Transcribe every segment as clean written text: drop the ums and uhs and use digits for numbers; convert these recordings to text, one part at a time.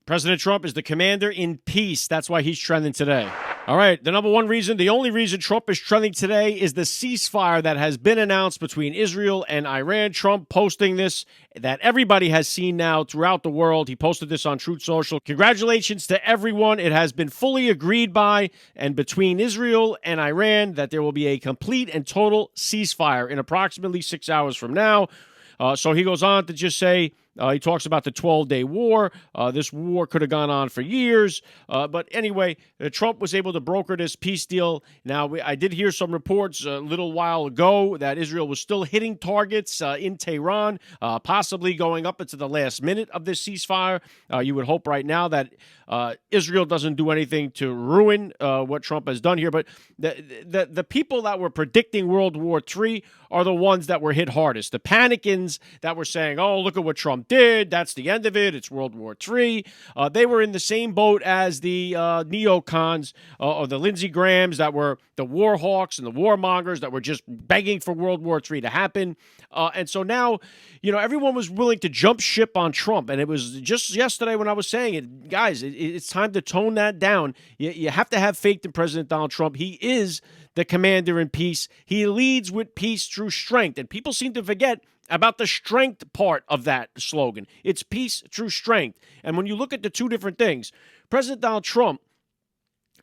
President Trump is the commander in peace. That's why he's trending today. All right, the number one reason, the only reason Trump is trending today is the ceasefire that has been announced between Israel and Iran. Trump posting this that everybody has seen now throughout the world. He posted this on Truth Social. Congratulations to everyone. It has been fully agreed by and between Israel and Iran that there will be a complete and total ceasefire in approximately 6 hours from now. So he goes on to just say, he talks about the 12-day war. This war could have gone on for years. But anyway, Trump was able to broker this peace deal. Now, I did hear some reports a little while ago that Israel was still hitting targets in Tehran, possibly going up into the last minute of this ceasefire. You would hope right now that Israel doesn't do anything to ruin what Trump has done here. But the people that were predicting World War III are the ones that were hit hardest. The panicans that were saying, oh, look at what Trump did. That's the end of it. It's World War III. They were in the same boat as the neocons or the Lindsey Grahams that were the war hawks and the warmongers that were just begging for World War III to happen. And so now, everyone was willing to jump ship on Trump. And it was just yesterday when I was saying it, guys, it's time to tone that down. You have to have faith in President Donald Trump. He is the commander in peace. He leads with peace through strength. And people seem to forget about the strength part of that slogan. It's peace through strength. And when you look at the two different things, President Donald Trump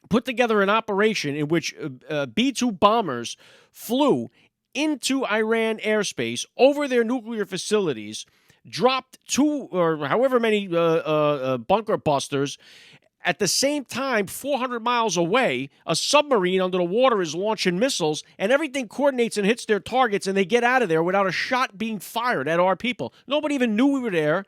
put together an operation in which B-2 bombers flew into Iran airspace over their nuclear facilities, dropped 2 or however many bunker busters. At the same time, 400 miles away, a submarine under the water is launching missiles, and everything coordinates and hits their targets, and they get out of there without a shot being fired at our people. Nobody even knew we were there,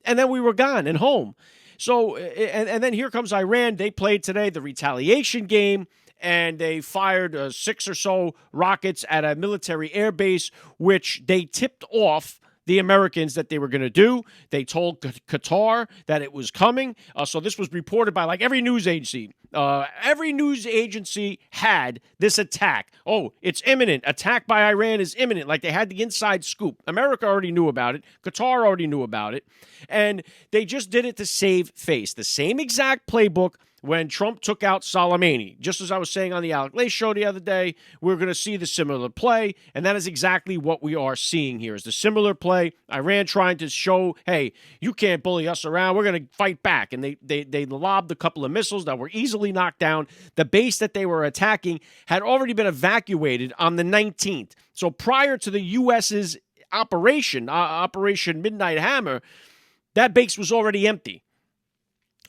and then we were gone and home. So, and then here comes Iran. They played today the retaliation game, and they fired 6 or so rockets at a military airbase, which they tipped off the Americans that they were going to do. They told Qatar that it was coming. So this was reported by every news agency. Every news agency had this attack. Oh, it's imminent. Attack by Iran is imminent. Like they had the inside scoop. America already knew about it. Qatar already knew about it. And they just did it to save face. The same exact playbook when Trump took out Soleimani. Just as I was saying on the Alec show the other day, we're going to see the similar play, and that is exactly what we are seeing here, is the similar play. Iran trying to show, hey, you can't bully us around. We're going to fight back. And they lobbed a couple of missiles that were easily knocked down. The base that they were attacking had already been evacuated on the 19th. So prior to the U.S.'s Operation Midnight Hammer, that base was already empty.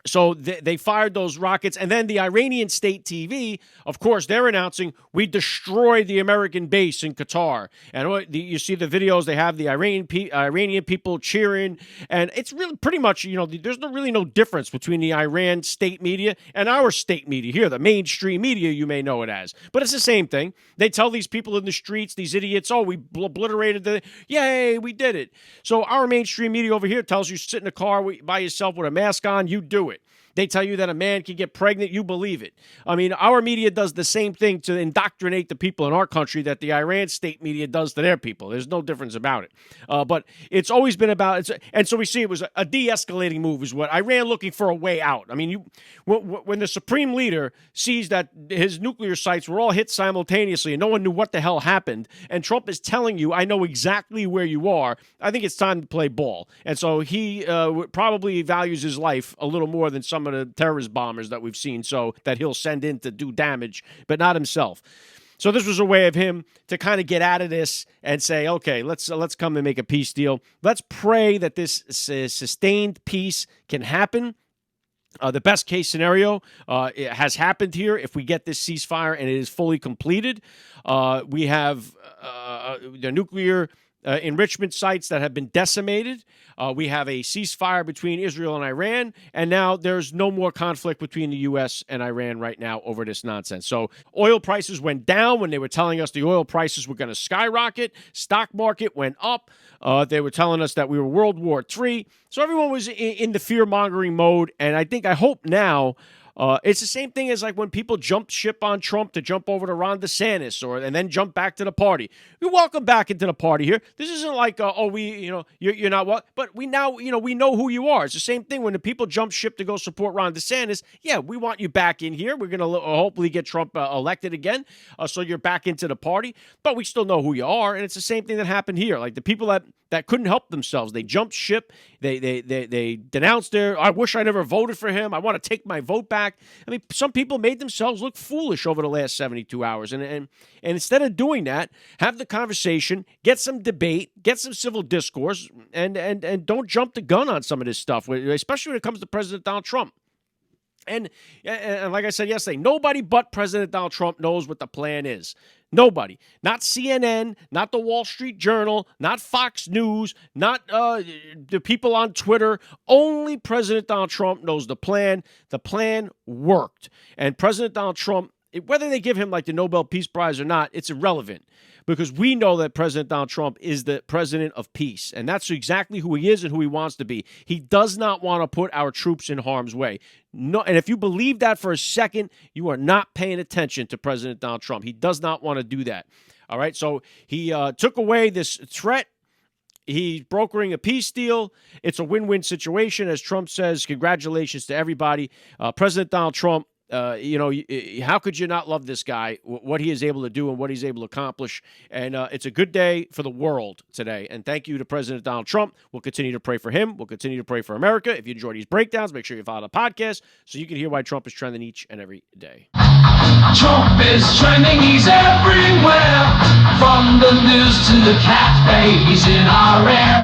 So they fired those rockets. And then the Iranian state TV, of course, they're announcing we destroyed the American base in Qatar. And you see the videos, they have the Iranian people cheering. And it's really pretty much, there's really no difference between the Iran state media and our state media here, the mainstream media, you may know it as. But it's the same thing. They tell these people in the streets, these idiots, oh, we obliterated yay, we did it. So our mainstream media over here tells you sit in a car by yourself with a mask on, you do it. They tell you that a man can get pregnant, you believe it. I mean, our media does the same thing to indoctrinate the people in our country that the Iran state media does to their people. There's no difference about it. But it's always been about, and so we see it was a de-escalating move is what Iran looking for a way out. I mean, when the supreme leader sees that his nuclear sites were all hit simultaneously and no one knew what the hell happened, and Trump is telling you, I know exactly where you are, I think it's time to play ball. And so he probably values his life a little more than some of the terrorist bombers that we've seen, so that he'll send in to do damage, but not himself. So this was a way of him to kind of get out of this and say, okay, let's come and make a peace deal. Let's pray that this sustained peace can happen. The best case scenario it has happened here. If we get this ceasefire and it is fully completed, we have the nuclear enrichment sites that have been decimated. We have a ceasefire between Israel and Iran, and now there's no more conflict between the U.S. and Iran right now over this nonsense. So oil prices went down when they were telling us the oil prices were going to skyrocket. Stock market went up. They were telling us that we were World War III. So everyone was in the fear-mongering mode, and I hope now It's the same thing as like when people jump ship on Trump to jump over to Ron DeSantis and then jump back to the party. You're welcome back into the party here. This isn't like, you're not what, but we now, we know who you are. It's the same thing when the people jump ship to go support Ron DeSantis. Yeah, we want you back in here. We're going to hopefully get Trump elected again. So you're back into the party, but we still know who you are. And it's the same thing that happened here. Like the people that couldn't help themselves, they jumped ship. They denounced I wish I never voted for him. I want to take my vote back. I mean, some people made themselves look foolish over the last 72 hours. And instead of doing that, have the conversation, get some debate, get some civil discourse, and don't jump the gun on some of this stuff, especially when it comes to President Donald Trump. And like I said yesterday, nobody but President Donald Trump knows what the plan is. Nobody. Not CNN, not the Wall Street Journal, not Fox News, not the people on Twitter. Only President Donald Trump knows the plan. The plan worked. And President Donald Trump, whether they give him like the Nobel Peace Prize or not, it's irrelevant. Because we know that President Donald Trump is the president of peace. And that's exactly who he is and who he wants to be. He does not want to put our troops in harm's way. No, and if you believe that for a second, you are not paying attention to President Donald Trump. He does not want to do that. All right, so he took away this threat. He's brokering a peace deal. It's a win-win situation. As Trump says, congratulations to everybody. President Donald Trump, how could you not love this guy, what he is able to do and what he's able to accomplish? And it's a good day for the world today. And thank you to President Donald Trump. We'll continue to pray for him. We'll continue to pray for America. If you enjoy these breakdowns, make sure you follow the podcast so you can hear why Trump is trending each and every day. Trump is trending, he's everywhere. From the news to the cat babies in our air.